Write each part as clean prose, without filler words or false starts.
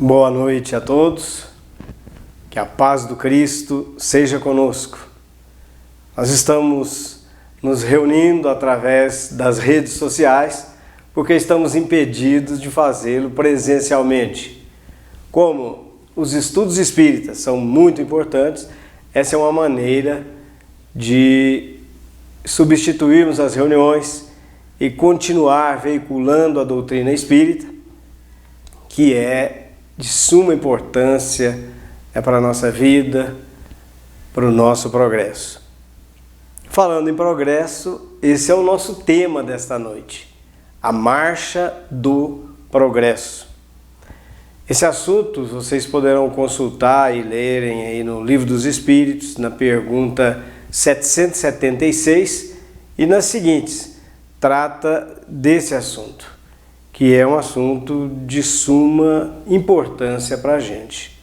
Boa noite a todos, que a paz do Cristo seja conosco. Nós estamos nos reunindo através das redes sociais porque estamos impedidos de fazê-lo presencialmente. Como os estudos espíritas são muito importantes, essa é uma maneira de substituirmos as reuniões e continuar veiculando a doutrina espírita, que é de suma importância para a nossa vida, para o nosso progresso. Falando em progresso, esse é o nosso tema desta noite, a marcha do progresso. Esse assunto vocês poderão consultar e lerem aí no Livro dos Espíritos, na pergunta 776 e nas seguintes, trata desse assunto, que é um assunto de suma importância para a gente.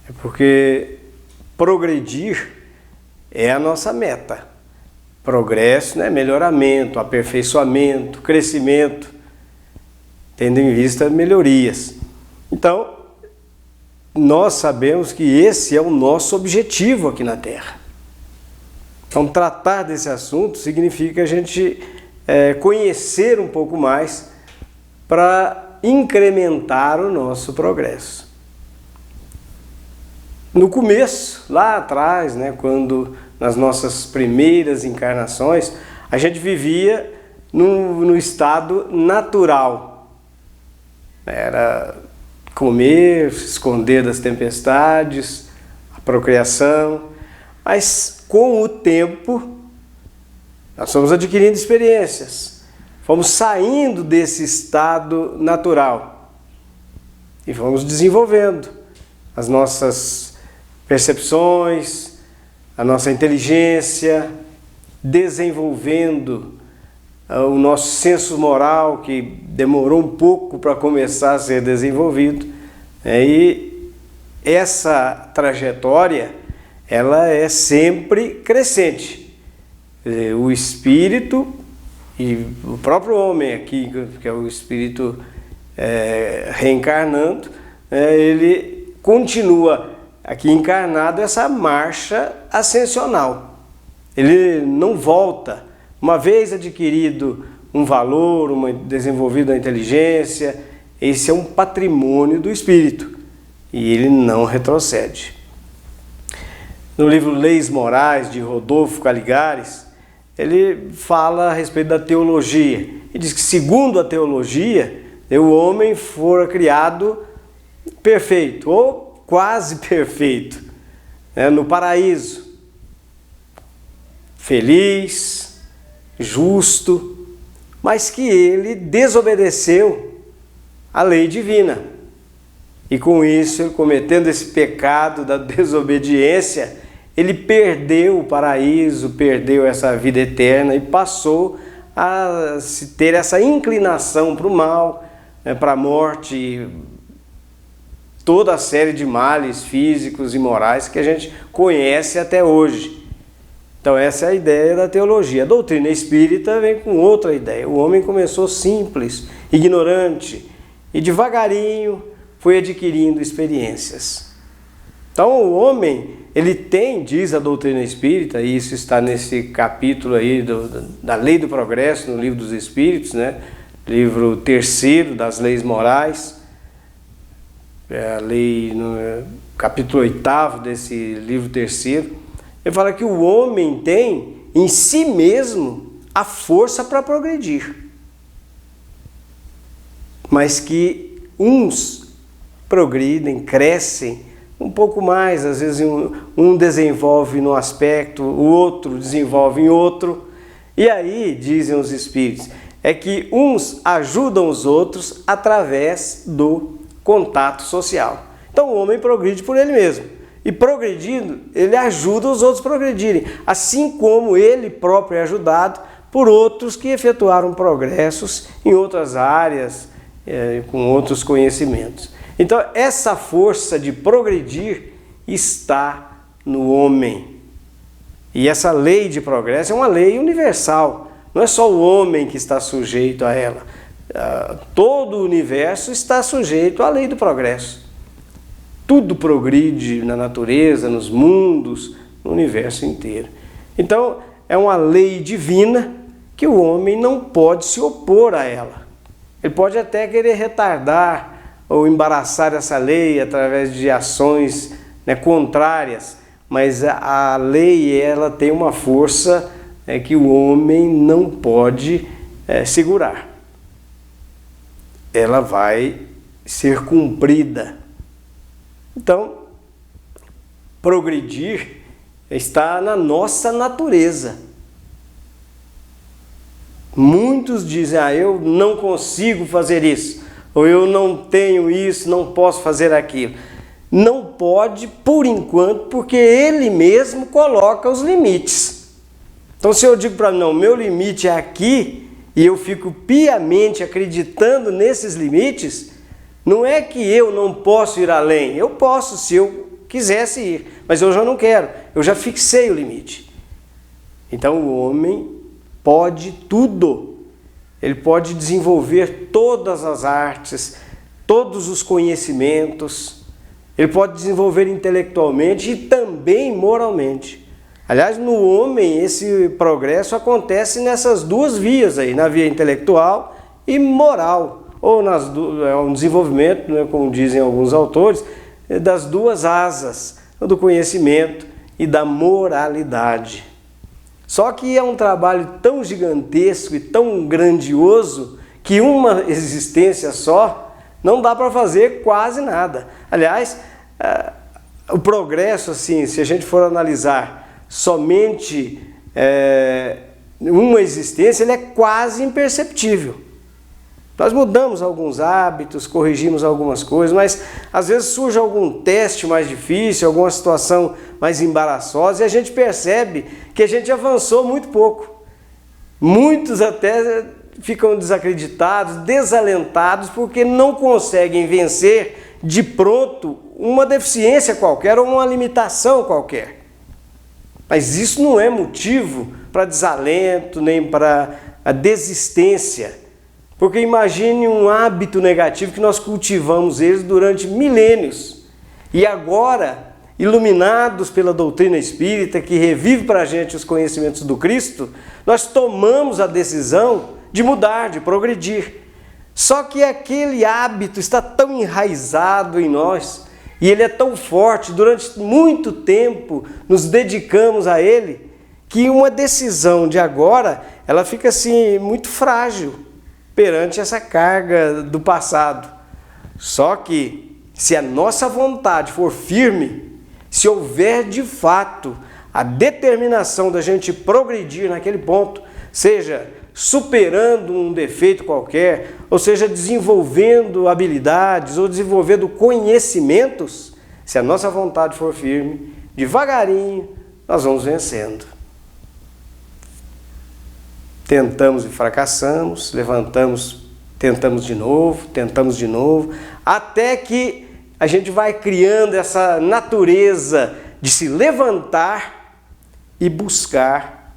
É porque progredir é a nossa meta. Progresso, né? Melhoramento, aperfeiçoamento, crescimento, tendo em vista melhorias. Então, nós sabemos que esse é o nosso objetivo aqui na Terra. Então, tratar desse assunto significa a gente conhecer um pouco mais para incrementar o nosso progresso. No começo, lá atrás, né, quando nas nossas primeiras encarnações, a gente vivia no estado natural. Era comer, se esconder das tempestades, a procriação, mas com o tempo nós fomos adquirindo experiências. Fomos saindo desse estado natural e fomos desenvolvendo as nossas percepções, a nossa inteligência, desenvolvendo o nosso senso moral, que demorou um pouco para começar a ser desenvolvido. E essa trajetória, ela é sempre crescente. O espírito e o próprio homem aqui, que é o espírito reencarnando, ele continua aqui encarnado essa marcha ascensional. Ele não volta. Uma vez adquirido um valor, desenvolvida a inteligência, esse é um patrimônio do espírito e ele não retrocede. No livro Leis Morais, de Rodolfo Caligares, ele fala a respeito da teologia e diz que, segundo a teologia, o homem fora criado perfeito ou quase perfeito, no paraíso, feliz, justo, mas que ele desobedeceu à lei divina e com isso, ele cometendo esse pecado da desobediência, ele perdeu o paraíso, perdeu essa vida eterna e passou a ter essa inclinação para o mal, para a morte, toda a série de males físicos e morais que a gente conhece até hoje. Então essa é a ideia da teologia. A doutrina espírita vem com outra ideia. O homem começou simples, ignorante e devagarinho foi adquirindo experiências. Então o homem, ele tem, diz a doutrina espírita, e isso está nesse capítulo aí da Lei do Progresso, no Livro dos Espíritos, né? Livro 3º das Leis Morais, a lei, no capítulo 8º desse livro 3º, ele fala que o homem tem em si mesmo a força para progredir, mas que uns progridem, crescem um pouco mais, às vezes um desenvolve num aspecto, o outro desenvolve em outro, e aí, dizem os espíritos, é que uns ajudam os outros através do contato social. Então o homem progride por ele mesmo, e progredindo, ele ajuda os outros a progredirem, assim como ele próprio é ajudado por outros que efetuaram progressos em outras áreas, com outros conhecimentos. Então, essa força de progredir está no homem. E essa lei de progresso é uma lei universal. Não é só o homem que está sujeito a ela. Todo o universo está sujeito à lei do progresso. tudo progride na natureza, nos mundos, no universo inteiro. Então, é uma lei divina que o homem não pode se opor a ela. Ele pode até querer retardar ou embaraçar essa lei através de ações, né, contrárias, mas a lei ela tem uma força que o homem não pode segurar. Ela vai ser cumprida. Então, progredir está na nossa natureza. Muitos dizem, eu não consigo fazer isso, ou eu não tenho isso, não posso fazer aquilo. Não pode, por enquanto, porque ele mesmo coloca os limites. Então, se eu digo para mim, não, meu limite é aqui, e eu fico piamente acreditando nesses limites, não é que eu não posso ir além. Eu posso, se eu quisesse ir, mas eu já não quero. Eu já fixei o limite. Então, o homem pode tudo. Ele pode desenvolver todas as artes, todos os conhecimentos. Ele pode desenvolver intelectualmente e também moralmente. Aliás, no homem, esse progresso acontece nessas duas vias aí, na via intelectual e moral, ou é um desenvolvimento, né, como dizem alguns autores, das duas asas, do conhecimento e da moralidade. Só que é um trabalho tão gigantesco e tão grandioso que uma existência só não dá para fazer quase nada. Aliás, o progresso, assim, se a gente for analisar somente uma existência, ele é quase imperceptível. Nós mudamos alguns hábitos, corrigimos algumas coisas, mas às vezes surge algum teste mais difícil, alguma situação mais embaraçosa e a gente percebe que a gente avançou muito pouco. Muitos até ficam desacreditados, desalentados, porque não conseguem vencer de pronto uma deficiência qualquer ou uma limitação qualquer. Mas isso não é motivo para desalento, nem para a desistência. Porque imagine um hábito negativo que nós cultivamos eles durante milênios. E agora, iluminados pela doutrina espírita, que revive para a gente os conhecimentos do Cristo, nós tomamos a decisão de mudar, de progredir. Só que aquele hábito está tão enraizado em nós, e ele é tão forte, durante muito tempo nos dedicamos a ele, que uma decisão de agora, ela fica assim, muito frágil perante essa carga do passado. Só que, se a nossa vontade for firme, se houver de fato a determinação da gente progredir naquele ponto, seja superando um defeito qualquer, ou seja, desenvolvendo habilidades ou desenvolvendo conhecimentos, se a nossa vontade for firme, devagarinho nós vamos vencendo. Tentamos e fracassamos, levantamos, tentamos de novo, até que a gente vai criando essa natureza de se levantar e buscar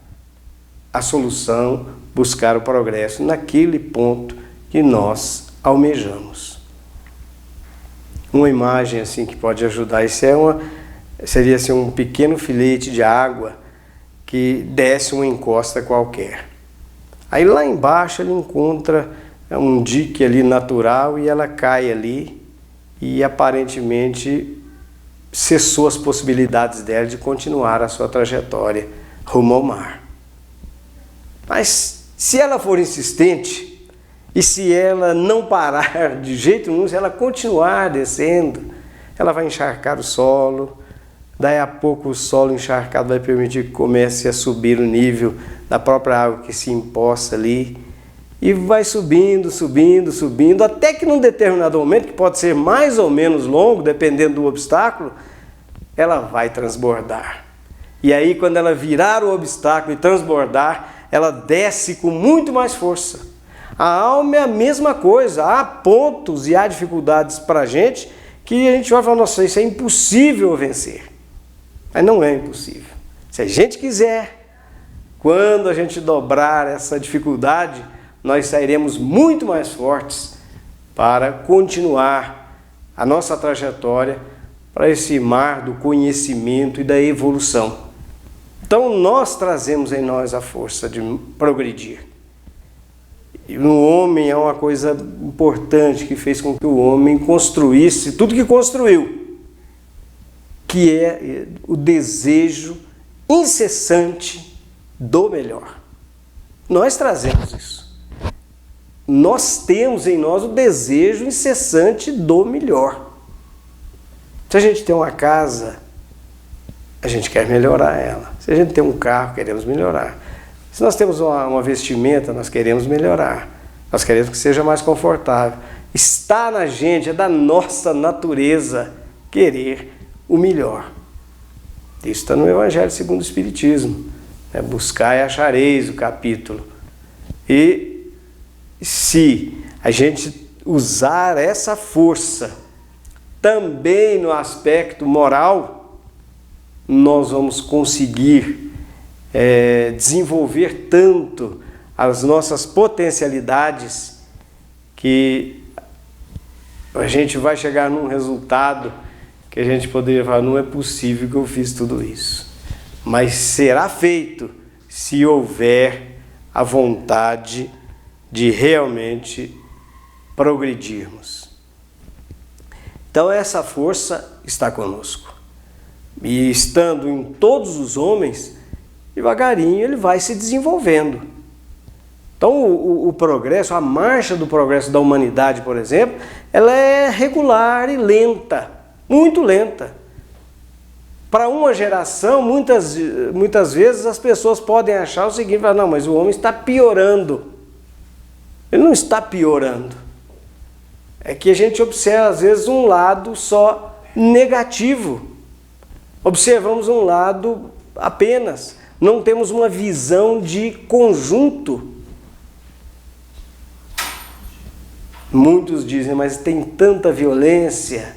a solução, buscar o progresso naquele ponto que nós almejamos. Uma imagem assim que pode ajudar isso seria assim, um pequeno filete de água que desce uma encosta qualquer. Aí lá embaixo ele encontra um dique ali natural e ela cai ali e aparentemente cessou as possibilidades dela de continuar a sua trajetória rumo ao mar. Mas se ela for insistente e se ela não parar de jeito nenhum, se ela continuar descendo, ela vai encharcar o solo. Daí a pouco o solo encharcado vai permitir que comece a subir o nível da própria água que se empoça ali. E vai subindo, até que num determinado momento, que pode ser mais ou menos longo, dependendo do obstáculo, ela vai transbordar. E aí quando ela virar o obstáculo e transbordar, ela desce com muito mais força. A alma é a mesma coisa, há pontos e há dificuldades para a gente que a gente vai falar, nossa, isso é impossível vencer. Mas não é impossível. Se a gente quiser, quando a gente dobrar essa dificuldade, nós sairemos muito mais fortes para continuar a nossa trajetória para esse mar do conhecimento e da evolução. Então nós trazemos em nós a força de progredir. E no homem é uma coisa importante que fez com que o homem construísse tudo que construiu, que é o desejo incessante do melhor. Nós trazemos isso. Nós temos em nós o desejo incessante do melhor. Se a gente tem uma casa, a gente quer melhorar ela. Se a gente tem um carro, queremos melhorar. Se nós temos uma vestimenta, nós queremos melhorar. Nós queremos que seja mais confortável. Está na gente, é da nossa natureza querer o melhor. Isso está no Evangelho segundo o Espiritismo. Buscai e achareis o capítulo. E se a gente usar essa força também no aspecto moral, nós vamos conseguir desenvolver tanto as nossas potencialidades que a gente vai chegar num resultado que a gente poderia falar, não é possível que eu fiz tudo isso. Mas será feito se houver a vontade de realmente progredirmos. Então essa força está conosco. E estando em todos os homens, devagarinho ele vai se desenvolvendo. Então o progresso, a marcha do progresso da humanidade, por exemplo, ela é regular e lenta, muito lenta. Para uma geração, muitas vezes as pessoas podem achar o seguinte, não, mas o homem está piorando. Ele não está piorando. É que a gente observa às vezes um lado só negativo. Observamos um lado apenas. Não temos uma visão de conjunto. Muitos dizem, mas tem tanta violência,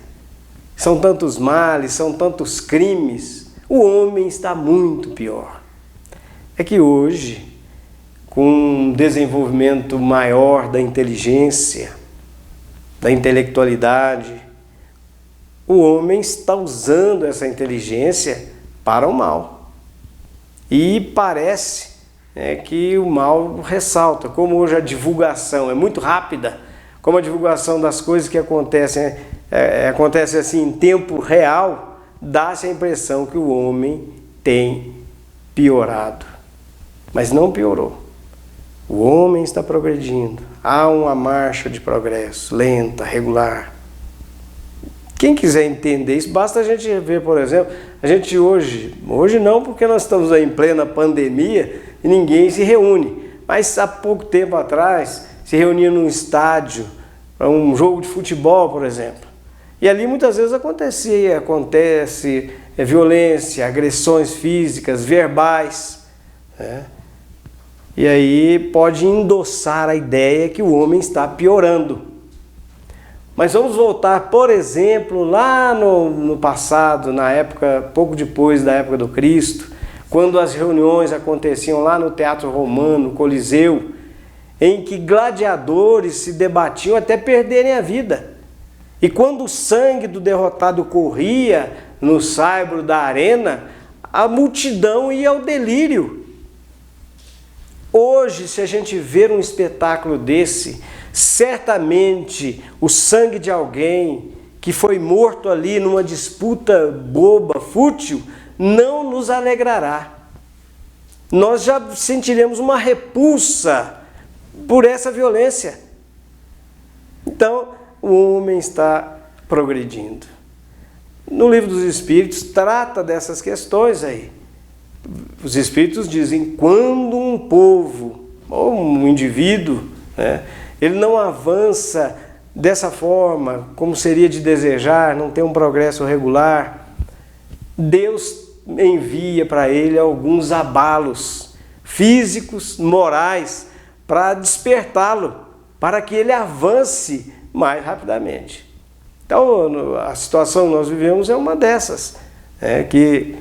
são tantos males, são tantos crimes. O homem está muito pior. É que hoje, com um desenvolvimento maior da inteligência, da intelectualidade, o homem está usando essa inteligência para o mal. E parece que o mal ressalta. Como hoje a divulgação é muito rápida, como a divulgação das coisas que acontecem acontece assim em tempo real, dá-se a impressão que o homem tem piorado. Mas não piorou. O homem está progredindo. Há uma marcha de progresso, lenta, regular. Quem quiser entender isso, basta a gente ver, por exemplo, a gente hoje não, porque nós estamos aí em plena pandemia e ninguém se reúne, mas há pouco tempo atrás se reunia num estádio para um jogo de futebol, por exemplo. E ali muitas vezes acontece violência, agressões físicas, verbais, né? E aí pode endossar a ideia que o homem está piorando. Mas vamos voltar, por exemplo, lá no passado, na época, pouco depois da época do Cristo, quando as reuniões aconteciam lá no Teatro Romano, Coliseu, em que gladiadores se debatiam até perderem a vida. E quando o sangue do derrotado corria no saibro da arena, a multidão ia ao delírio. Hoje, se a gente ver um espetáculo desse, certamente o sangue de alguém que foi morto ali numa disputa boba, fútil, não nos alegrará. Nós já sentiremos uma repulsa por essa violência. Então, o homem está progredindo. No Livro dos Espíritos trata dessas questões aí. Os Espíritos dizem, quando um povo ou um indivíduo, ele não avança dessa forma, como seria de desejar, não tem um progresso regular, Deus envia para ele alguns abalos físicos, morais, para despertá-lo, para que ele avance mais rapidamente. Então, a situação que nós vivemos é uma dessas, que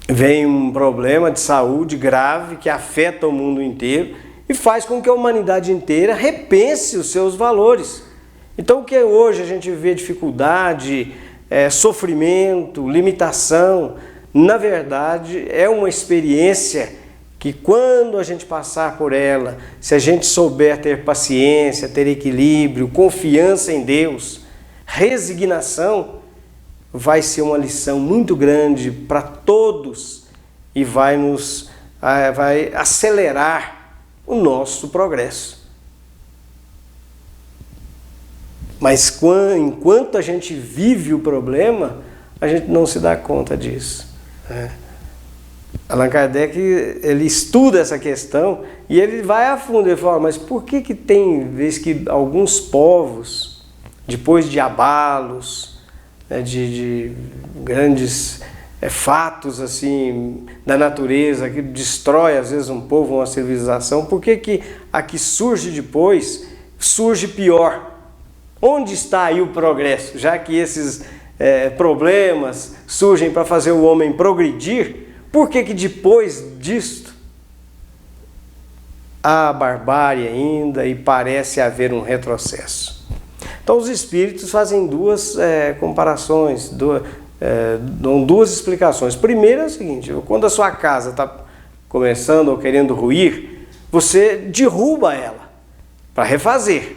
vem um problema de saúde grave que afeta o mundo inteiro e faz com que a humanidade inteira repense os seus valores. Então, o que hoje a gente vê dificuldade sofrimento, limitação. Na verdade, é uma experiência que quando a gente passar por ela, se a gente souber ter paciência, ter equilíbrio, confiança em Deus, resignação, vai ser uma lição muito grande para todos e vai acelerar o nosso progresso. Mas enquanto a gente vive o problema, a gente não se dá conta disso. Allan Kardec, ele estuda essa questão e ele vai a fundo. Ele fala, mas por que tem vez que alguns povos, depois de abalos, de grandes fatos assim da natureza, que destrói às vezes um povo, uma civilização, por que a que surge depois, surge pior? Onde está aí o progresso? Já que esses problemas surgem para fazer o homem progredir, por que depois disto há barbárie ainda e parece haver um retrocesso? Então os espíritos fazem duas comparações, dão duas explicações. Primeiro é o seguinte, quando a sua casa está começando ou querendo ruir, você derruba ela para refazer.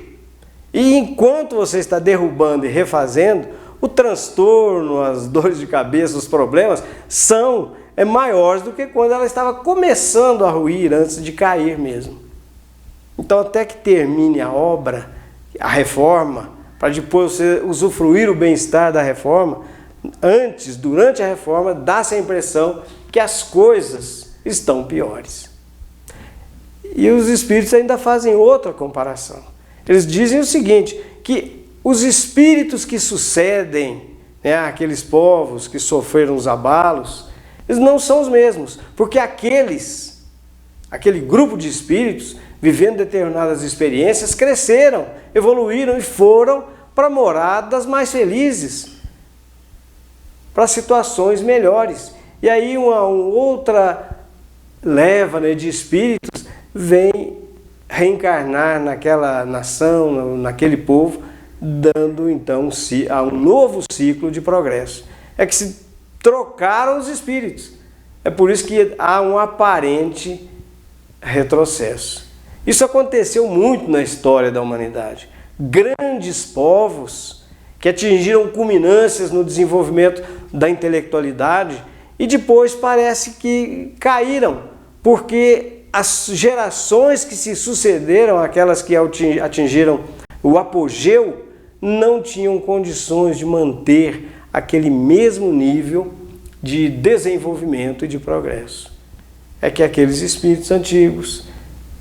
E enquanto você está derrubando e refazendo, o transtorno, as dores de cabeça, os problemas são maiores do que quando ela estava começando a ruir, antes de cair mesmo. Então, até que termine a obra, a reforma, para depois você usufruir o bem-estar da reforma, antes, durante a reforma, dá-se a impressão que as coisas estão piores. E os espíritos ainda fazem outra comparação. Eles dizem o seguinte, que os espíritos que sucedem aqueles povos que sofreram os abalos, eles não são os mesmos, porque aquele grupo de espíritos, vivendo determinadas experiências, cresceram, evoluíram e foram para moradas mais felizes, para situações melhores. E aí uma outra leva de espíritos vem reencarnar naquela nação, naquele povo, dando então a um novo ciclo de progresso. É que se trocaram os espíritos. É por isso que há um aparente retrocesso. Isso aconteceu muito na história da humanidade. Grandes povos que atingiram culminâncias no desenvolvimento da intelectualidade e depois parece que caíram, porque as gerações que se sucederam, aquelas que atingiram o apogeu, não tinham condições de manter aquele mesmo nível de desenvolvimento e de progresso. É que aqueles espíritos antigos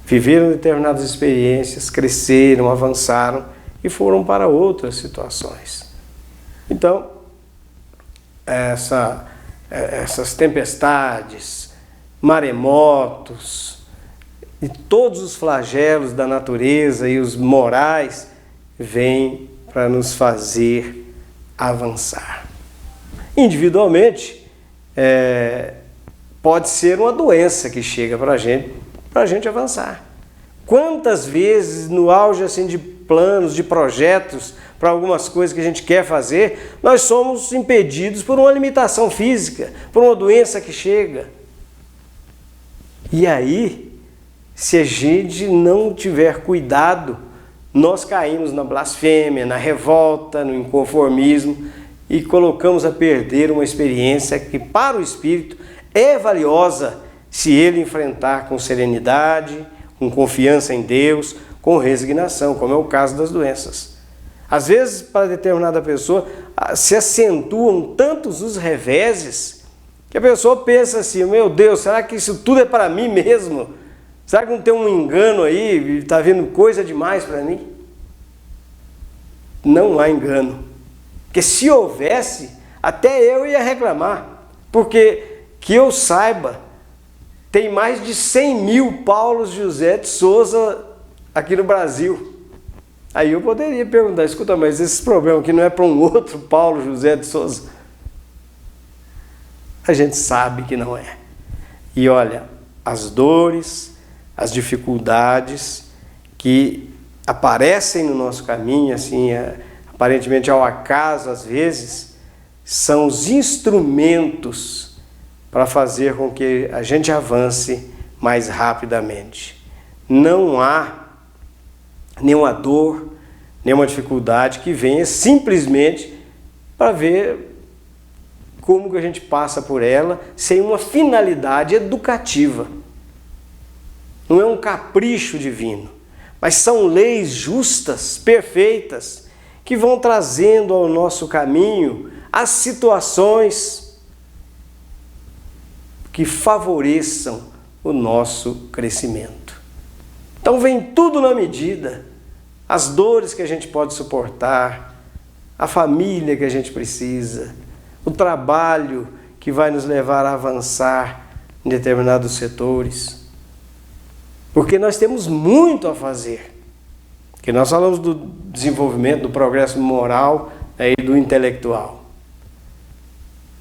viveram determinadas experiências, cresceram, avançaram e foram para outras situações. Então, essas tempestades, maremotos e todos os flagelos da natureza e os morais vêm para nos fazer avançar. Individualmente, pode ser uma doença que chega para a gente avançar. Quantas vezes no auge assim, de planos, de projetos, para algumas coisas que a gente quer fazer, nós somos impedidos por uma limitação física, por uma doença que chega. E aí, se a gente não tiver cuidado, nós caímos na blasfêmia, na revolta, no inconformismo e colocamos a perder uma experiência que para o espírito é valiosa se ele enfrentar com serenidade, com confiança em Deus, com resignação, como é o caso das doenças. Às vezes, para determinada pessoa, se acentuam tantos os reveses que a pessoa pensa assim, meu Deus, será que isso tudo é para mim mesmo? Será que não tem um engano aí? Está vindo coisa demais para mim? Não há engano. Porque se houvesse, até eu ia reclamar. Porque, que eu saiba, tem mais de 100 mil Paulos José de Souza aqui no Brasil. Aí eu poderia perguntar, escuta, mas esse problema aqui não é para um outro Paulo José de Souza? A gente sabe que não é. E olha, as dores, as dificuldades que aparecem no nosso caminho, assim, aparentemente ao acaso às vezes, são os instrumentos para fazer com que a gente avance mais rapidamente. Não há nenhuma dor, nenhuma dificuldade que venha simplesmente para ver como que a gente passa por ela sem uma finalidade educativa. Não é um capricho divino, mas são leis justas, perfeitas, que vão trazendo ao nosso caminho as situações que favoreçam o nosso crescimento. Então vem tudo na medida, as dores que a gente pode suportar, a família que a gente precisa, o trabalho que vai nos levar a avançar em determinados setores. Porque nós temos muito a fazer. Porque nós falamos do desenvolvimento, do progresso moral e do intelectual.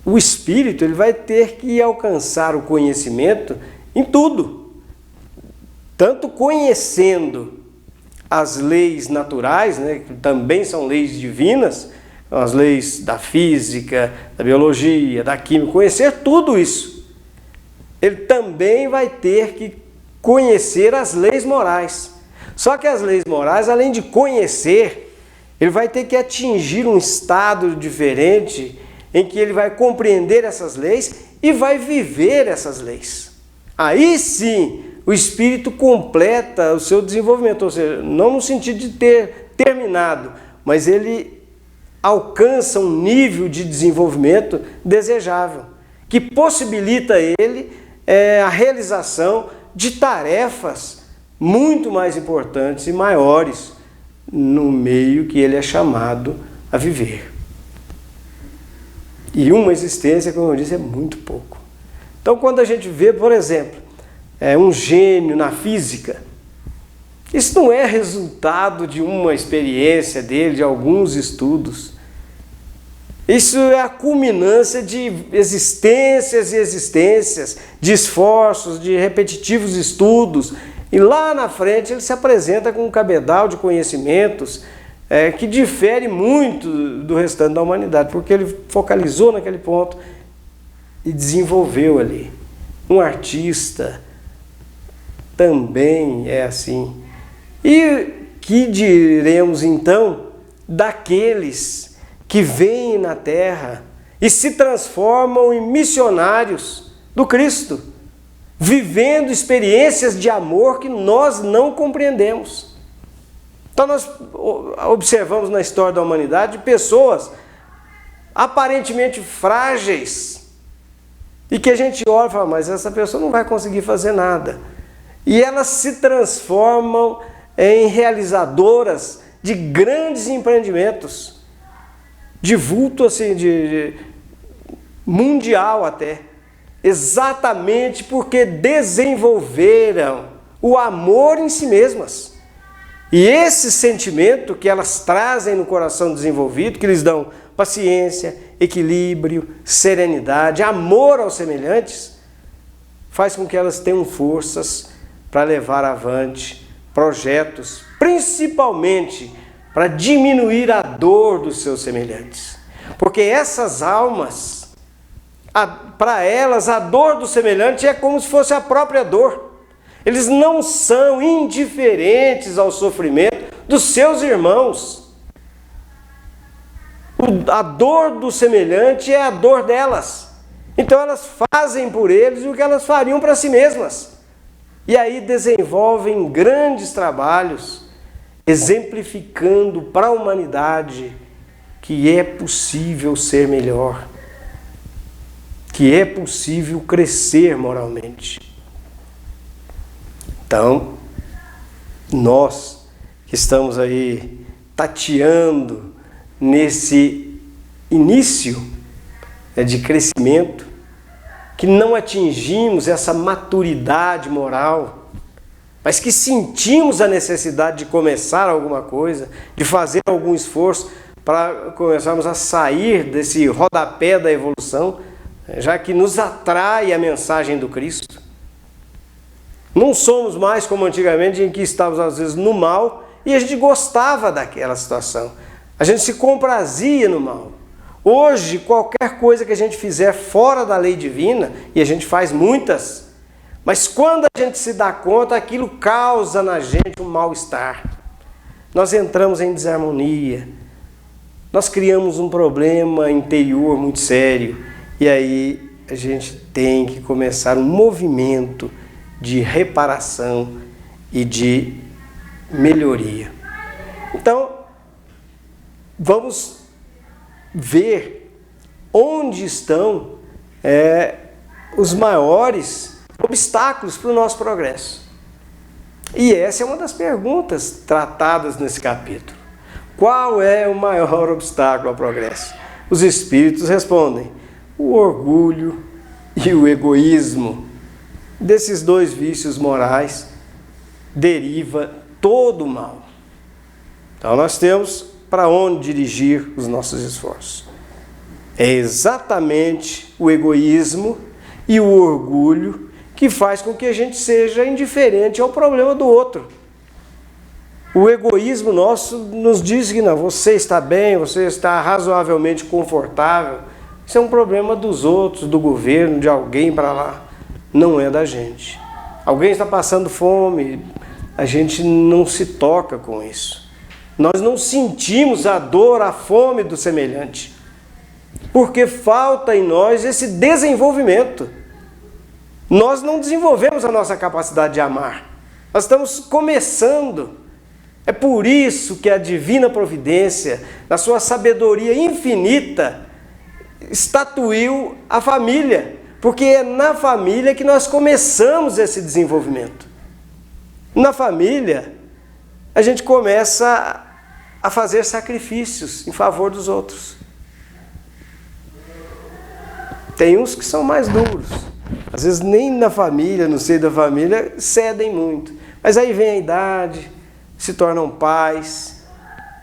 O espírito ele vai ter que alcançar o conhecimento em tudo. Tanto conhecendo as leis naturais, né, que também são leis divinas, as leis da física, da biologia, da química, conhecer tudo isso. Ele também vai ter que conhecer as leis morais. Só que as leis morais, além de conhecer, ele vai ter que atingir um estado diferente em que ele vai compreender essas leis e vai viver essas leis. Aí sim, o espírito completa o seu desenvolvimento, ou seja, não no sentido de ter terminado, mas ele alcança um nível de desenvolvimento desejável, que possibilita ele a realização de tarefas muito mais importantes e maiores no meio que ele é chamado a viver. E uma existência, como eu disse, é muito pouco. Então, quando a gente vê, por exemplo, um gênio na física, isso não é resultado de uma experiência dele, de alguns estudos. Isso é a culminância de existências e existências, de esforços, de repetitivos estudos. E lá na frente ele se apresenta com um cabedal de conhecimentos que difere muito do restante da humanidade, porque ele focalizou naquele ponto e desenvolveu ali. Um artista também é assim. E que diremos então daqueles que vêm na Terra e se transformam em missionários do Cristo, vivendo experiências de amor que nós não compreendemos. Então nós observamos na história da humanidade pessoas aparentemente frágeis e que a gente olha e fala, mas essa pessoa não vai conseguir fazer nada. E elas se transformam em realizadoras de grandes empreendimentos, de vulto assim, de mundial até, exatamente porque desenvolveram o amor em si mesmas. E esse sentimento que elas trazem no coração desenvolvido, que lhes dão paciência, equilíbrio, serenidade, amor aos semelhantes, faz com que elas tenham forças para levar avante projetos, principalmente para diminuir a dor dos seus semelhantes. Porque essas almas, para elas, a dor do semelhante é como se fosse a própria dor. Eles não são indiferentes ao sofrimento dos seus irmãos. A dor do semelhante é a dor delas. Então elas fazem por eles o que elas fariam para si mesmas. E aí desenvolvem grandes trabalhos, exemplificando para a humanidade que é possível ser melhor, que é possível crescer moralmente. Então, nós que estamos aí tateando nesse início de crescimento, que não atingimos essa maturidade moral, mas que sentimos a necessidade de começar alguma coisa, de fazer algum esforço para começarmos a sair desse rodapé da evolução, já que nos atrai a mensagem do Cristo. Não somos mais como antigamente, em que estávamos às vezes no mal e a gente gostava daquela situação. A gente se comprazia no mal. Hoje, qualquer coisa que a gente fizer fora da lei divina, e a gente faz muitas, mas quando a gente se dá conta, aquilo causa na gente um mal-estar. Nós entramos em desarmonia, nós criamos um problema interior muito sério, e aí a gente tem que começar um movimento de reparação e de melhoria. Então, vamos ver onde estão os maiores obstáculos para o nosso progresso. E essa é uma das perguntas tratadas nesse capítulo. Qual é o maior obstáculo ao progresso? Os espíritos respondem: o orgulho e o egoísmo. Desses dois vícios morais deriva todo o mal. Então nós temos para onde dirigir os nossos esforços. É exatamente o egoísmo e o orgulho que faz com que a gente seja indiferente ao problema do outro. O egoísmo nosso nos diz que não, você está bem, você está razoavelmente confortável. Isso é um problema dos outros, do governo, de alguém para lá. Não é da gente. Alguém está passando fome, a gente não se toca com isso. Nós não sentimos a dor, a fome do semelhante, porque falta em nós esse desenvolvimento. Nós não desenvolvemos a nossa capacidade de amar. Nós estamos começando. É por isso que a divina providência, na sua sabedoria infinita, estatuiu a família, porque é na família que nós começamos esse desenvolvimento. Na família, a gente começa a fazer sacrifícios em favor dos outros. Tem uns que são mais duros. Às vezes nem na família, no seio da família, cedem muito. Mas aí vem a idade, se tornam pais,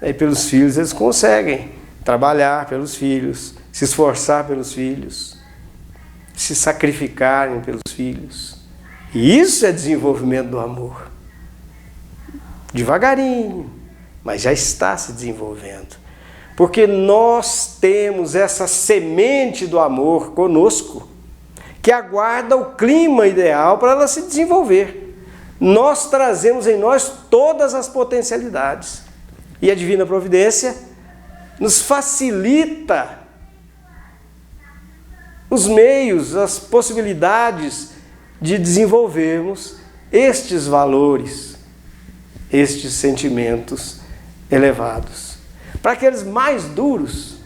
aí pelos filhos eles conseguem trabalhar pelos filhos, se esforçar pelos filhos, se sacrificarem pelos filhos. E isso é desenvolvimento do amor. Devagarinho, mas já está se desenvolvendo. Porque nós temos essa semente do amor conosco, que aguarda o clima ideal para ela se desenvolver. Nós trazemos em nós todas as potencialidades. E a divina providência nos facilita os meios, as possibilidades de desenvolvermos estes valores, estes sentimentos elevados. Para aqueles mais duros,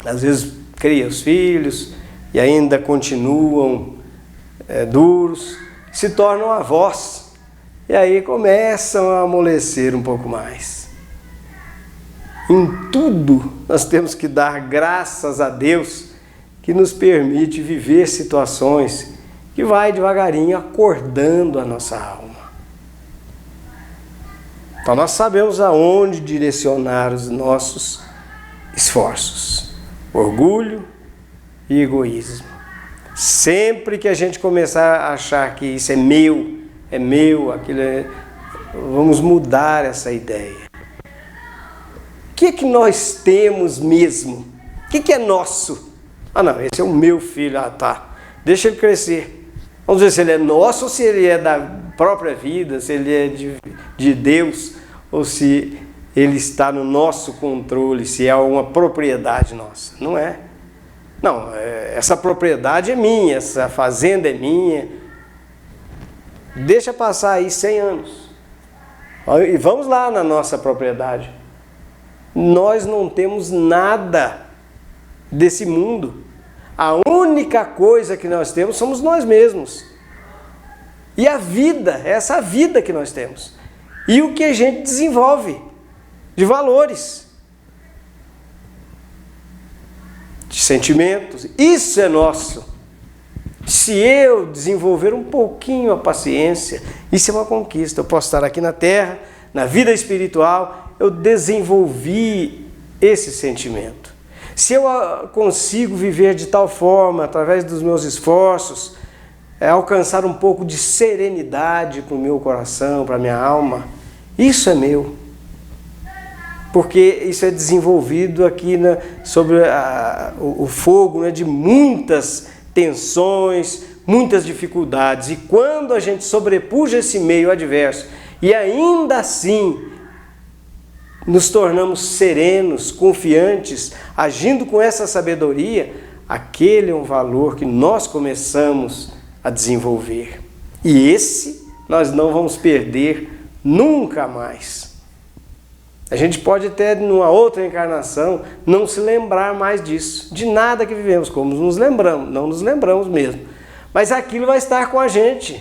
às vezes criam os filhos e ainda continuam duros, se tornam avós e aí começam a amolecer um pouco mais. Em tudo nós temos que dar graças a Deus que nos permite viver situações que vai devagarinho acordando a nossa alma. Então nós sabemos aonde direcionar os nossos esforços. Orgulho e egoísmo. Sempre que a gente começar a achar que isso é meu, aquilo é... Vamos mudar essa ideia. O que é que nós temos mesmo? O que é nosso? Ah não, esse é o meu filho, tá. Deixa ele crescer. Vamos ver se ele é nosso ou se ele é da própria vida, se ele é de Deus, ou se ele está no nosso controle, se é uma propriedade nossa. Não é. Não, essa propriedade é minha, essa fazenda é minha. Deixa passar aí 100 anos. E vamos lá na nossa propriedade. Nós não temos nada desse mundo. A única coisa que nós temos somos nós mesmos. E a vida, essa vida que nós temos. E o que a gente desenvolve de valores, de sentimentos, isso é nosso. Se eu desenvolver um pouquinho a paciência, isso é uma conquista. Eu posso estar aqui na Terra, na vida espiritual, eu desenvolvi esse sentimento. Se eu consigo viver de tal forma, através dos meus esforços, alcançar um pouco de serenidade para o meu coração, para a minha alma, isso é meu. porque isso é desenvolvido aqui sobre o fogo, né, de muitas tensões, muitas dificuldades. E quando a gente sobrepuja esse meio adverso e ainda assim nos tornamos serenos, confiantes, agindo com essa sabedoria, aquele é um valor que nós começamos a desenvolver. E esse nós não vamos perder nunca mais. A gente pode até, numa outra encarnação, não se lembrar mais disso, de nada que vivemos, como nos lembramos, não nos lembramos mesmo. Mas aquilo vai estar com a gente.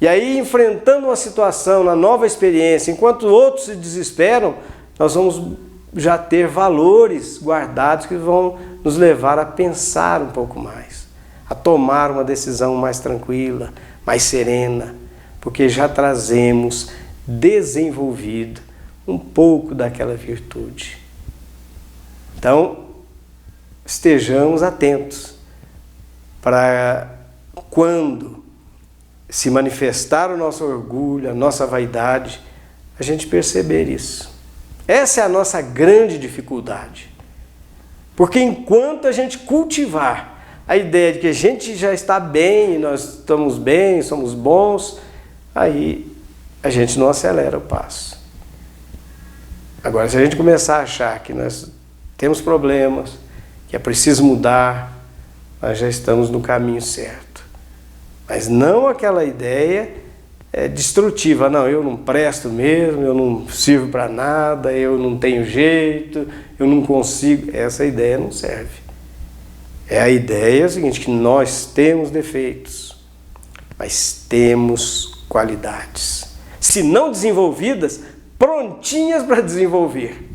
E aí, enfrentando uma situação, na nova experiência, enquanto outros se desesperam, nós vamos já ter valores guardados que vão nos levar a pensar um pouco mais, a tomar uma decisão mais tranquila, mais serena, porque já trazemos desenvolvido um pouco daquela virtude. Então, estejamos atentos para quando se manifestar o nosso orgulho, a nossa vaidade, a gente perceber isso. Essa é a nossa grande dificuldade. Porque enquanto a gente cultivar a ideia de que a gente já está bem, nós estamos bem, somos bons, aí a gente não acelera o passo. Agora, se a gente começar a achar que nós temos problemas, que é preciso mudar, nós já estamos no caminho certo. Mas não aquela ideia destrutiva, não, eu não presto mesmo, eu não sirvo para nada, eu não tenho jeito, eu não consigo. Essa ideia não serve. A ideia é o seguinte, que nós temos defeitos, mas temos qualidades. Se não desenvolvidas, prontinhas para desenvolver.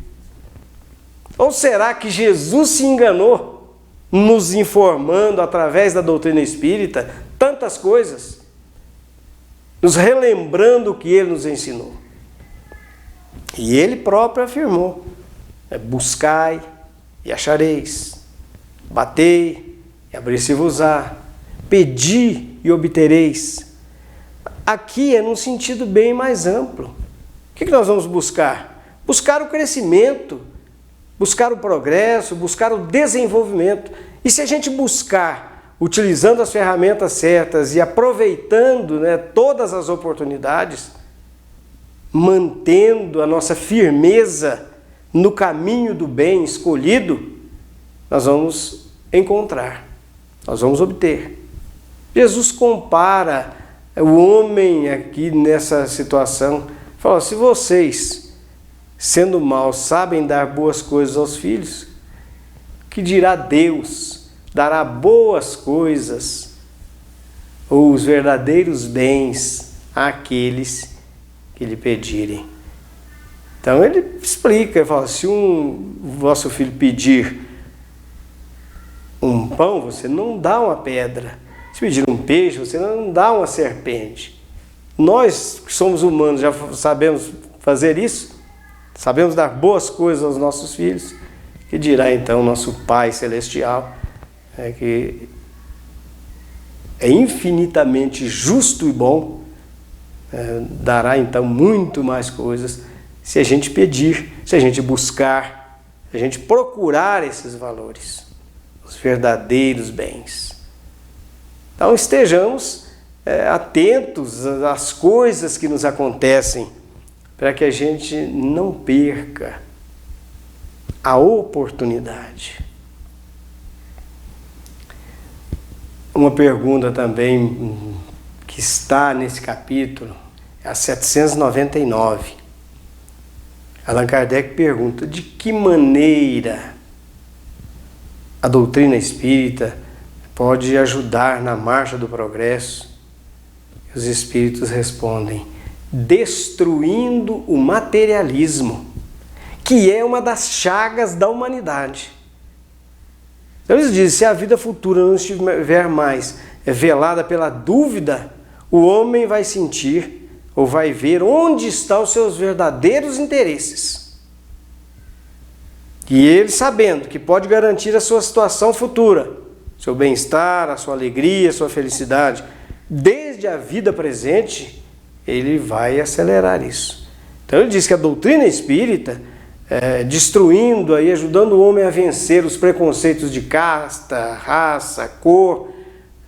Ou será que Jesus se enganou, nos informando através da doutrina espírita tantas coisas, nos relembrando o que ele nos ensinou? E ele próprio afirmou: buscai e achareis, batei e abrir-se-vos-á, pedi e obtereis. Aqui é num sentido bem mais amplo. O que nós vamos buscar? Buscar o crescimento, buscar o progresso, buscar o desenvolvimento. E se a gente buscar, utilizando as ferramentas certas e aproveitando, né, todas as oportunidades, mantendo a nossa firmeza no caminho do bem escolhido, nós vamos encontrar, nós vamos obter. Jesus compara o homem aqui nessa situação, fala: se vocês, sendo maus, sabem dar boas coisas aos filhos, que dirá Deus? Dará boas coisas, ou os verdadeiros bens, àqueles que lhe pedirem. Então ele explica, ele fala: se vosso filho pedir um pão, você não dá uma pedra. Se pedir um peixe, você não dá uma serpente. Nós que somos humanos já sabemos fazer isso, sabemos dar boas coisas aos nossos filhos, que dirá então nosso Pai Celestial, que é infinitamente justo e bom, dará então muito mais coisas se a gente pedir, se a gente buscar, se a gente procurar esses valores, os verdadeiros bens. Então estejamos atentos às coisas que nos acontecem, para que a gente não perca a oportunidade. Uma pergunta também que está nesse capítulo é a 799. Allan Kardec pergunta: de que maneira a doutrina espírita pode ajudar na marcha do progresso? E os espíritos respondem: destruindo o materialismo, que é uma das chagas da humanidade. Então eles dizem: se a vida futura não estiver mais velada pela dúvida, o homem vai sentir ou vai ver onde estão os seus verdadeiros interesses. E ele, sabendo que pode garantir a sua situação futura, seu bem-estar, a sua alegria, a sua felicidade, desde a vida presente, ele vai acelerar isso. Então ele diz que a doutrina espírita destruindo aí, ajudando o homem a vencer os preconceitos de casta, raça, cor,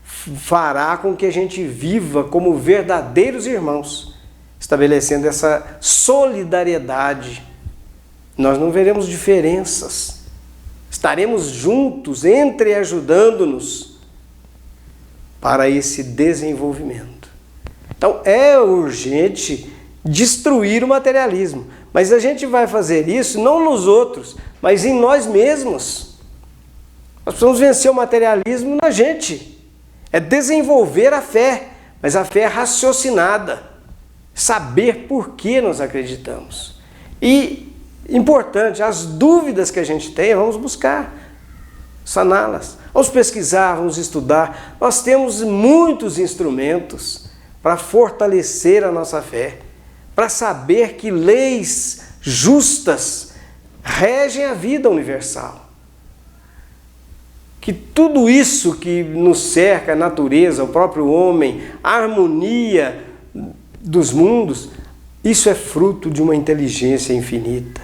fará com que a gente viva como verdadeiros irmãos, estabelecendo essa solidariedade. Nós não veremos diferenças, estaremos juntos, ajudando-nos para esse desenvolvimento. Então é urgente destruir o materialismo, mas a gente vai fazer isso não nos outros, mas em nós mesmos. Nós precisamos vencer o materialismo na gente. É desenvolver a fé, mas a fé é raciocinada. Saber por que nós acreditamos. E, importante, as dúvidas que a gente tem, vamos buscar, saná-las. Vamos pesquisar, vamos estudar. Nós temos muitos instrumentos para fortalecer a nossa fé, para saber que leis justas regem a vida universal. Que tudo isso que nos cerca, a natureza, o próprio homem, a harmonia dos mundos, isso é fruto de uma inteligência infinita.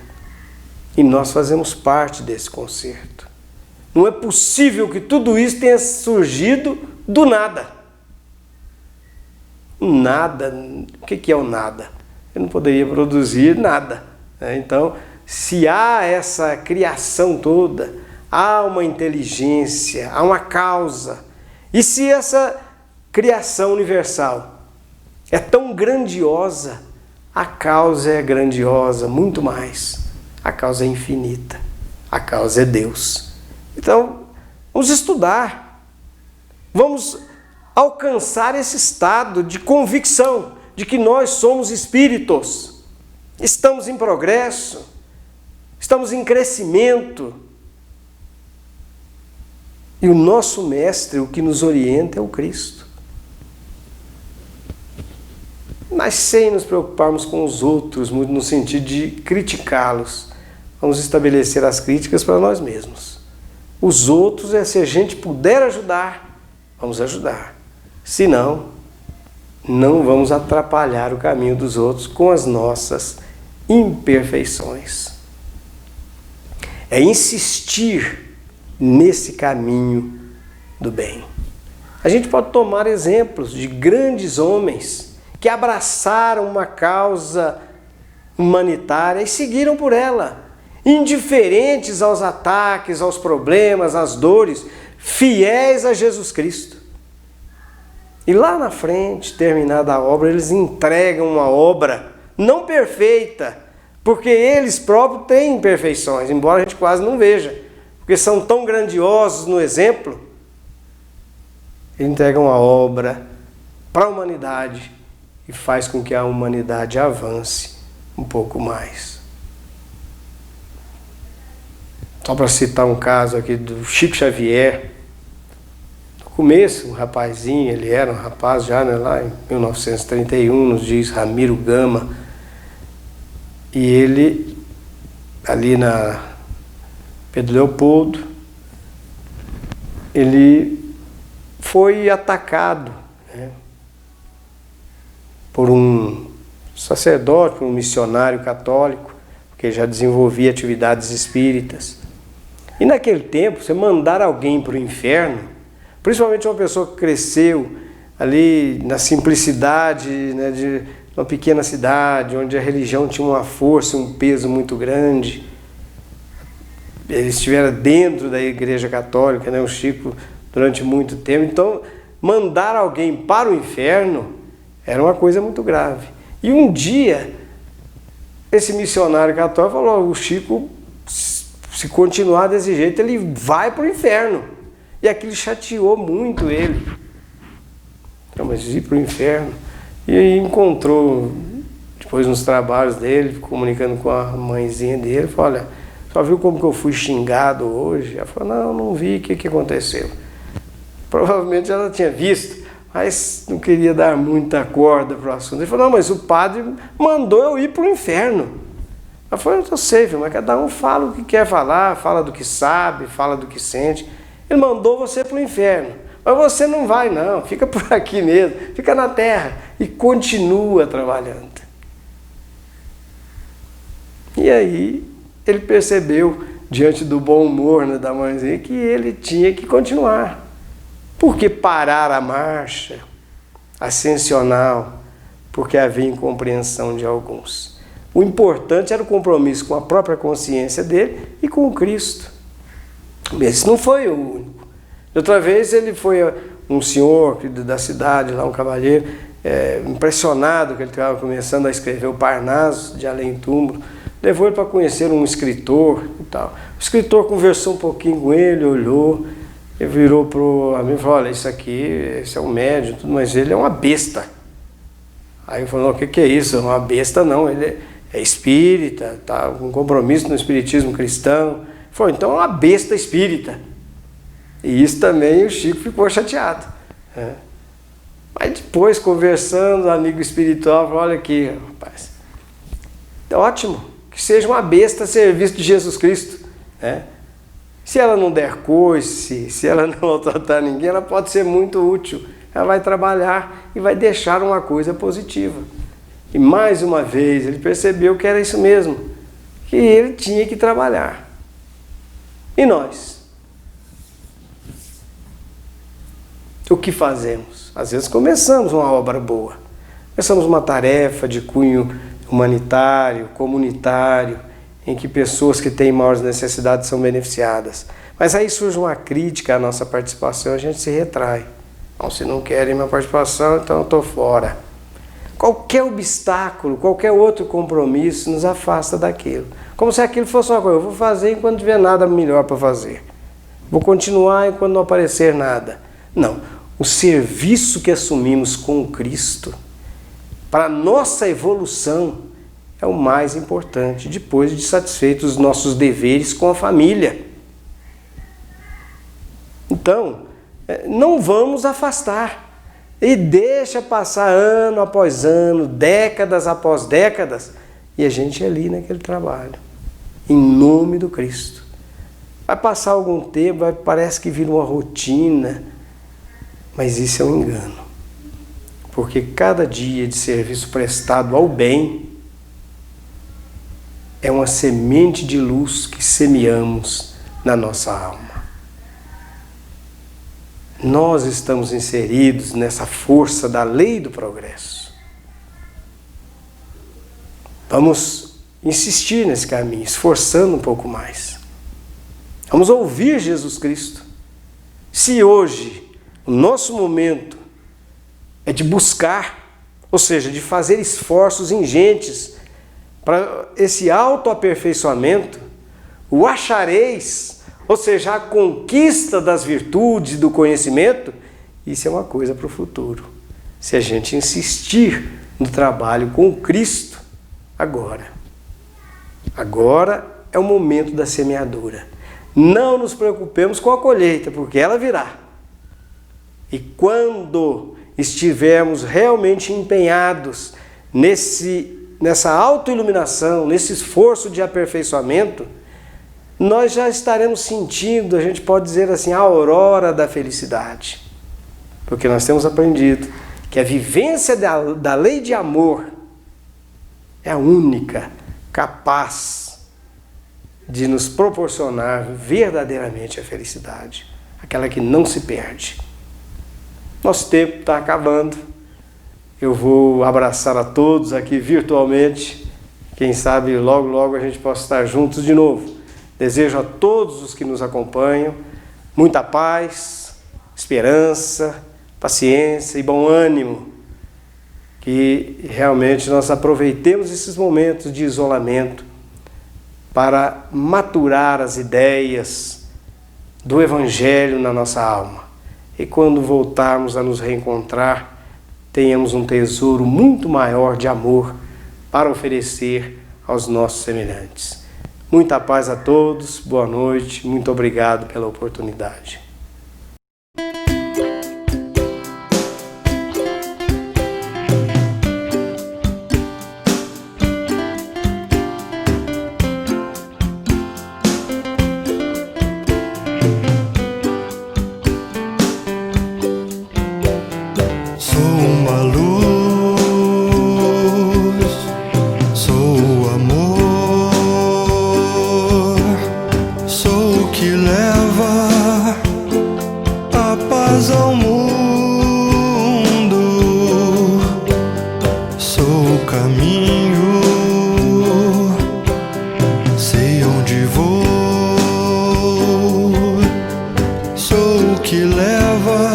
E nós fazemos parte desse concerto. Não é possível que tudo isso tenha surgido do nada. Nada, o que é o nada? Eu não poderia produzir nada. Então, se há essa criação toda, há uma inteligência, há uma causa. E se essa criação universal é tão grandiosa, a causa é grandiosa, muito mais. A causa é infinita. A causa é Deus. Então, vamos estudar. Vamos alcançar esse estado de convicção de que nós somos espíritos. Estamos em progresso. Estamos em crescimento. E o nosso mestre, o que nos orienta, é o Cristo. Mas sem nos preocuparmos com os outros, no sentido de criticá-los, vamos estabelecer as críticas para nós mesmos. Os outros, se a gente puder ajudar, vamos ajudar. Se não, não vamos atrapalhar o caminho dos outros com as nossas imperfeições. É insistir nesse caminho do bem. A gente pode tomar exemplos de grandes homens que abraçaram uma causa humanitária e seguiram por ela, indiferentes aos ataques, aos problemas, às dores, fiéis a Jesus Cristo. E lá na frente, terminada a obra, eles entregam uma obra não perfeita, porque eles próprios têm imperfeições, embora a gente quase não veja. Porque são tão grandiosos no exemplo, entregam a obra para a humanidade e faz com que a humanidade avance um pouco mais. Só para citar um caso aqui do Chico Xavier, no começo, um rapazinho, ele era um rapaz já, né, lá em 1931, nos diz Ramiro Gama, e ele, ali na Pedro Leopoldo, ele foi atacado, né, por um sacerdote, por um missionário católico, que já desenvolvia atividades espíritas. E naquele tempo, você mandar alguém para o inferno, principalmente uma pessoa que cresceu ali na simplicidade, né, de uma pequena cidade, onde a religião tinha uma força, um peso muito grande. Ele estivera dentro da Igreja Católica, né, o Chico, durante muito tempo. Então, mandar alguém para o inferno era uma coisa muito grave. E um dia, esse missionário católico falou, o Chico, se continuar desse jeito, ele vai para o inferno. E aquilo chateou muito ele. Então, mas ir para o inferno. E aí encontrou, depois nos trabalhos dele, comunicando com a mãezinha dele, falou, olha, só viu como que eu fui xingado hoje? Ela falou, não vi, o que aconteceu? Provavelmente ela tinha visto, mas não queria dar muita corda para o assunto. Ele falou, não, mas o padre mandou eu ir para o inferno. Ela falou, eu sei, filho, mas cada um fala o que quer falar, fala do que sabe, fala do que sente. Ele mandou você para o inferno. Mas você não vai não, fica por aqui mesmo, fica na terra e continua trabalhando. E aí ele percebeu, diante do bom humor, né, da mãezinha, que ele tinha que continuar. Por que parar a marcha ascensional? Porque havia incompreensão de alguns. O importante era o compromisso com a própria consciência dele e com o Cristo. Esse não foi o único. Outra vez ele foi um senhor da cidade, lá um cavalheiro, impressionado que ele estava começando a escrever o Parnaso de Além Túmulo, levou ele para conhecer um escritor e tal. O escritor conversou um pouquinho com ele, olhou, ele virou para o amigo e falou: olha, isso aqui, esse é um médium, mas ele é uma besta. Aí ele falou: o que é isso? Uma besta não, ele é espírita, tá com compromisso no espiritismo cristão. Ele falou: então é uma besta espírita. E isso também o Chico ficou chateado. Mas depois, conversando, o amigo espiritual falou: olha aqui, rapaz, é ótimo, que seja uma besta a serviço de Jesus Cristo. Se ela não der coice, se ela não maltratar ninguém, ela pode ser muito útil. Ela vai trabalhar e vai deixar uma coisa positiva. E mais uma vez ele percebeu que era isso mesmo, que ele tinha que trabalhar. E nós? O que fazemos? Às vezes começamos uma obra boa, começamos uma tarefa de cunho humanitário, comunitário, em que pessoas que têm maiores necessidades são beneficiadas. Mas aí surge uma crítica à nossa participação, a gente se retrai. Bom, se não querem minha participação, então eu estou fora. Qualquer obstáculo, qualquer outro compromisso nos afasta daquilo. Como se aquilo fosse uma coisa: eu vou fazer enquanto não tiver nada melhor para fazer. Vou continuar enquanto não aparecer nada. Não. O serviço que assumimos com Cristo para a nossa evolução é o mais importante, depois de satisfeitos os nossos deveres com a família. Então, não vamos afastar. E deixa passar ano após ano, décadas após décadas, e a gente é ali naquele trabalho, em nome do Cristo. Vai passar algum tempo, parece que vira uma rotina, mas isso é um engano. Porque cada dia de serviço prestado ao bem é uma semente de luz que semeamos na nossa alma. Nós estamos inseridos nessa força da lei do progresso. Vamos insistir nesse caminho, esforçando um pouco mais. Vamos ouvir Jesus Cristo. Se hoje o nosso momento é de buscar, ou seja, de fazer esforços ingentes para esse autoaperfeiçoamento, o achareis, ou seja, a conquista das virtudes e do conhecimento, isso é uma coisa para o futuro. Se a gente insistir no trabalho com o Cristo agora. Agora é o momento da semeadura. Não nos preocupemos com a colheita, porque ela virá. E quando estivermos realmente empenhados nessa autoiluminação, nesse esforço de aperfeiçoamento, nós já estaremos sentindo, a gente pode dizer assim, a aurora da felicidade. Porque nós temos aprendido que a vivência da lei de amor é a única capaz de nos proporcionar verdadeiramente a felicidade, aquela que não se perde. Nosso tempo está acabando. Eu vou abraçar a todos aqui virtualmente. Quem sabe logo, logo a gente possa estar juntos de novo. Desejo a todos os que nos acompanham muita paz, esperança, paciência e bom ânimo. Que realmente nós aproveitemos esses momentos de isolamento para maturar as ideias do Evangelho na nossa alma. E quando voltarmos a nos reencontrar, tenhamos um tesouro muito maior de amor para oferecer aos nossos semelhantes. Muita paz a todos, boa noite, muito obrigado pela oportunidade. Sou amor. paz ao mundo. Sou o caminho, sei onde vou. Sou o que leva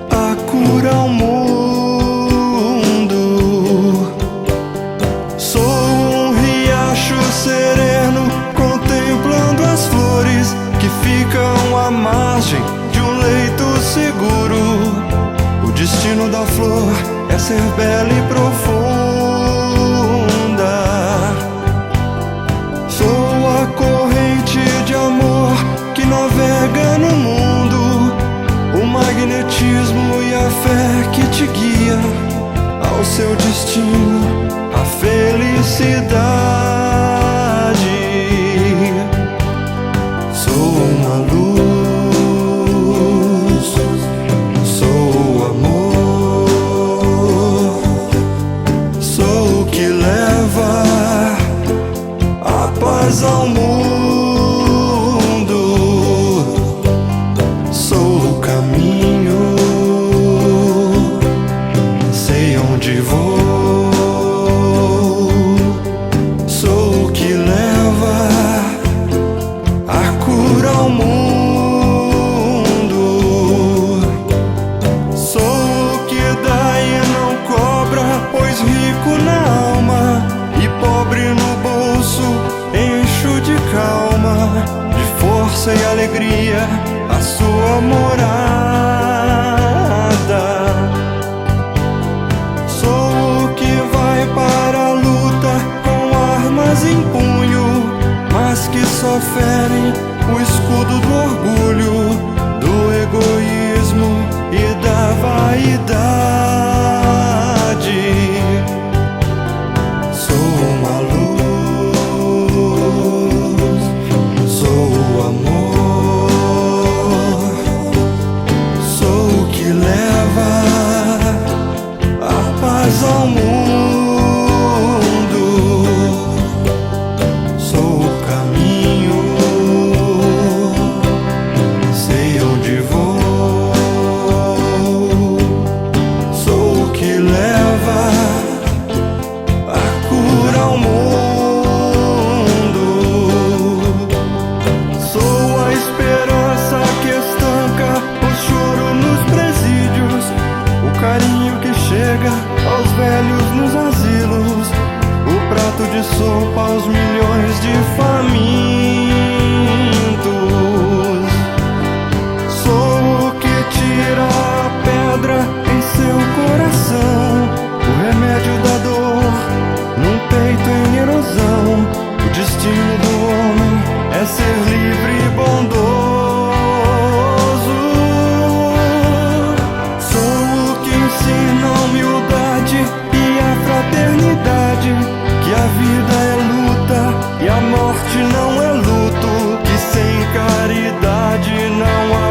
a cura ao mundo. Sou um riacho sereno, contemplando as flores que ficam à margem de um leito seguro. O destino da flor é ser bela e profunda. Sou a corrente de amor que navega no mundo, o magnetismo e a fé que te guia ao seu destino, a felicidade. Sou uma luz, sou o amor, sou o que leva a paz ao mundo. Sou o caminho, sei onde vou. Sou o que leva a cura ao mundo. Sou o que dá e não cobra, pois rico na alma e pobre no bolso encho de calma, de força e alegria a sua morada. Sou o que vai para a luta com armas em punho, mas que só ferem o escudo do orgulho, do egoísmo e da vaidade. Sou uma luz, sou o amor, sou o que leva a paz ao mundo. Sou o caminho, sei onde vou. Sou o que leva a cura ao mundo. Sou a esperança que estanca o choro nos presídios, o carinho que chega aos velhos nos asilos, o prato de sopa aos milhões de famintos. Sou o que tira a pedra em seu coração, o remédio da dor num peito em erosão. O destino do homem é ser livre e bondoso. Sou o que ensina a humildade e a fraternidade, que a vida é luta e a morte não é luto, que sem caridade não há